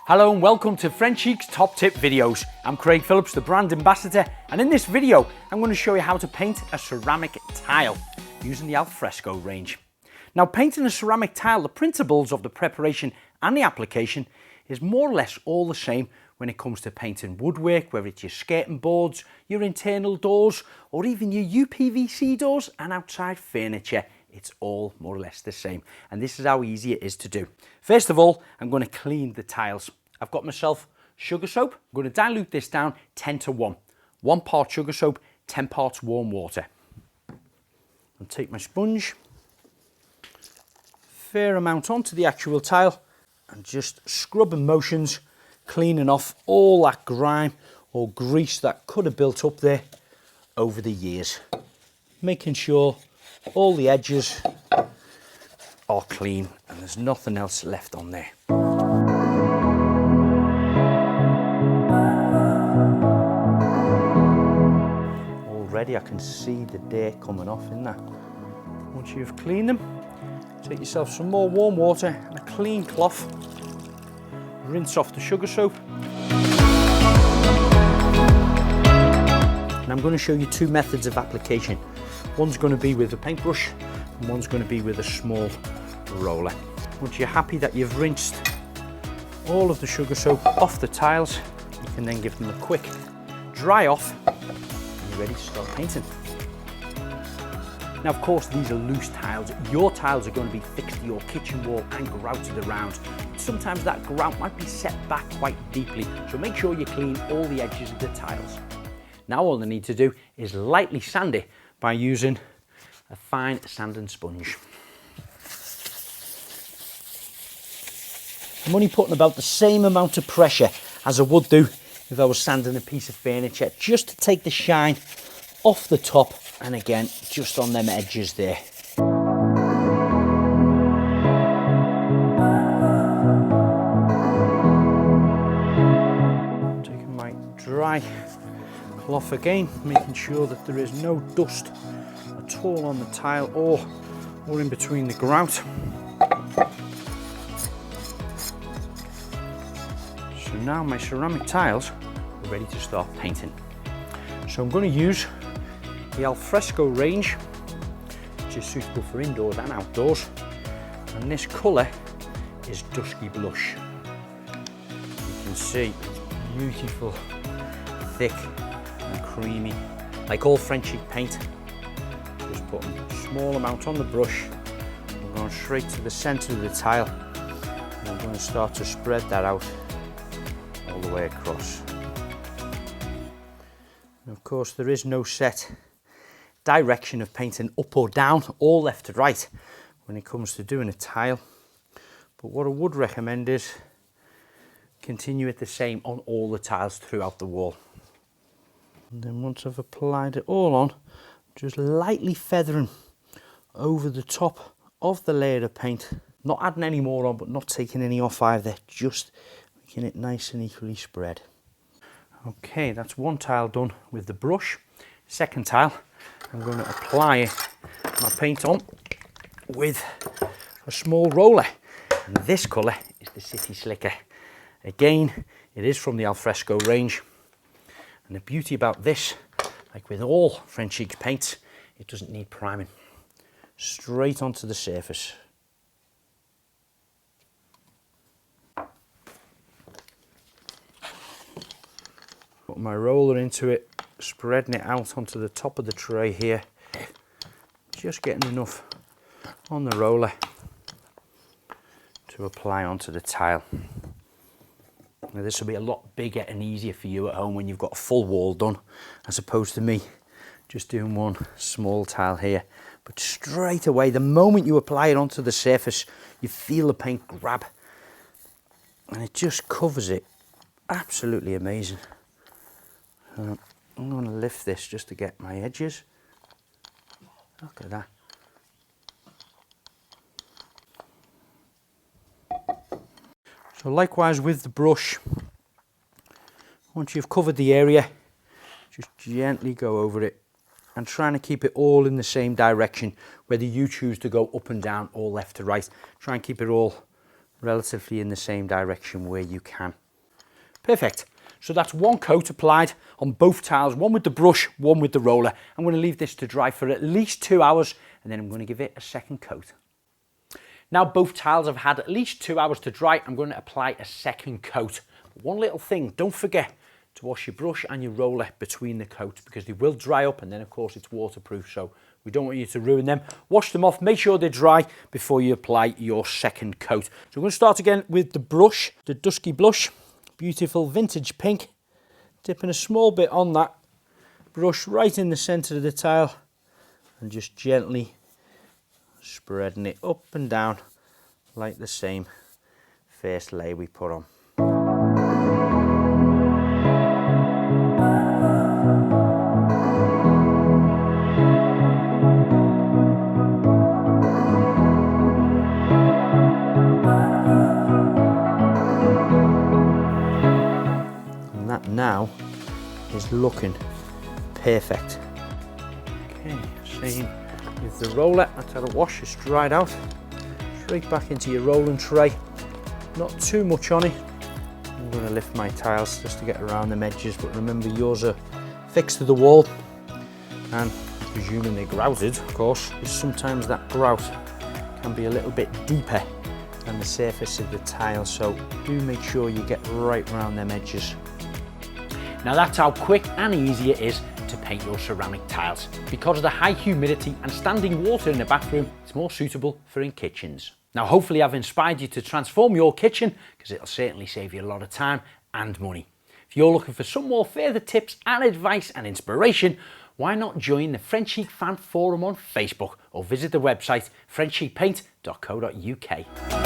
Hello and welcome to Frenchic's Top Tip Videos. I'm Craig Phillips, the brand ambassador, and in this video I'm going to show you how to paint a ceramic tile using the Fresco range. Now, painting a ceramic tile, the principles of the preparation and the application is more or less all the same when it comes to painting woodwork, whether it's your skirting boards, your internal doors, or even your UPVC doors and outside furniture. It's all more or less the same, and this is how easy it is to do. First of all, I'm going to clean the tiles. I've got myself sugar soap. I'm going to dilute this down 10 to 1. 1 part sugar soap, 10 parts warm water. I'll take my sponge, fair amount onto the actual tile, and just scrubbing motions, cleaning off all that grime or grease that could have built up there over the years. Making sure all the edges are clean and there's nothing else left on there. Already I can see the dirt coming off in that. Once you've cleaned them, take yourself some more warm water and a clean cloth. Rinse off the sugar soap. And I'm going to show you two methods of application. One's going to be with a paintbrush and one's going to be with a small roller. Once you're happy that you've rinsed all of the sugar soap off the tiles, you can then give them a quick dry off and you're ready to start painting. Now, of course, these are loose tiles. Your tiles are going to be fixed to your kitchen wall and grouted around. Sometimes that grout might be set back quite deeply, so make sure you clean all the edges of the tiles. Now all I need to do is lightly sand it by using a fine sanding sponge. I'm only putting about the same amount of pressure as I would do if I was sanding a piece of furniture, just to take the shine off the top and again just on them edges there. Taking my dry cloth again, making sure that there is no dust at all on the tile or in between the grout. So now my ceramic tiles are ready to start painting. So I'm going to use the Fresco range, which is suitable for indoors and outdoors, and this colour is Dusky Blush. You can see it's beautiful, thick and creamy, like all Frenchic paint. Just putting a small amount on the brush. I'm going straight to the centre of the tile, and I'm going to start to spread that out all the way across. And of course, there is no set direction of painting up or down or left to right when it comes to doing a tile, but what I would recommend is continue it the same on all the tiles throughout the wall. And then once I've applied it all on, just lightly feathering over the top of the layer of paint, not adding any more on but not taking any off either, just making it nice and equally spread. Okay, that's one tile done with the brush. Second tile, I'm going to apply my paint on with a small roller, and this colour is the City Slicker. Again, it is from the Fresco range, and the beauty about this, like with all Frenchic paints, it doesn't need priming. Straight onto the surface. Put my roller into it, spreading it out onto the top of the tray here, just getting enough on the roller to apply onto the tile. Now, this will be a lot bigger and easier for you at home when you've got a full wall done, as opposed to me just doing one small tile here. But straight away, the moment you apply it onto the surface, you feel the paint grab and it just covers it. Absolutely amazing. I'm going to lift this just to get my edges. Look at that. So likewise with the brush, once you've covered the area, just gently go over it and trying to keep it all in the same direction, whether you choose to go up and down or left to right. Try and keep it all relatively in the same direction where you can. Perfect. So that's one coat applied on both tiles, one with the brush, one with the roller. I'm going to leave this to dry for at least 2 hours and then I'm going to give it a second coat. Now both tiles have had at least 2 hours to dry, I'm going to apply a second coat. One little thing, don't forget to wash your brush and your roller between the coats because they will dry up and then of course it's waterproof, so we don't want you to ruin them. Wash them off, make sure they're dry before you apply your second coat. So we're going to start again with the brush, the Dusky Blush, beautiful vintage pink. Dipping a small bit on that brush right in the centre of the tile and just gently spreading it up and down like the same first layer we put on. And that now is looking perfect. Okay, same with the roller. That's had a wash, it's dried out. Straight back into your rolling tray. Not too much on it. I'm going to lift my tiles just to get around the edges, but remember yours are fixed to the wall and presuming they're grouted, of course, because sometimes that grout can be a little bit deeper than the surface of the tile, so do make sure you get right around them edges. Now that's how quick and easy it is to paint your ceramic tiles. Because of the high humidity and standing water in the bathroom, it's more suitable for in kitchens. Now hopefully I've inspired you to transform your kitchen because it'll certainly save you a lot of time and money. If you're looking for some more further tips and advice and inspiration, why not join the Frenchic Fan Forum on Facebook or visit the website frenchicpaint.co.uk.